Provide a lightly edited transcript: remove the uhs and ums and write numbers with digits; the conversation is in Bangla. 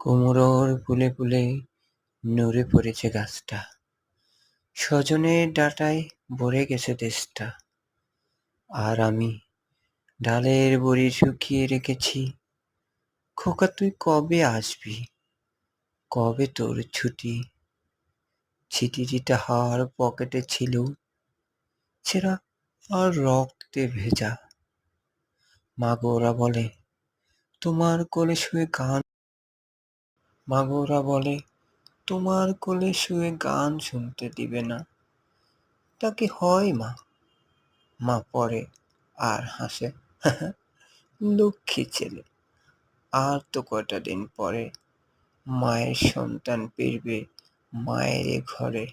কুমড়োর ফুলে ফুলে নড়ে পড়েছে গাছটা, সজনের ডাঁটায় ভরে গেছে দেশটা। আর আমি ডালের বড়ি শুকিয়ে রেখেছি। খোকা তুই কবে আসবি, কবে তোর ছুটি? ছিটিটা হার পকেটে ছিল, ছেঁড়া আর রক্তে ভেজা। মাগো ওরা বলে তোমার কোলে শুয়ে গান মাগো ওরা বলে তোমার কোলে শুয়ে গান শুনতে দিবে না। তা কি হয় মা? মা পড়ে আর হাসে, লক্ষ্মী ছেলে। আর তো কয়টা দিন পরে মায়ের সন্তান ফিরবে মায়ের ঘরে।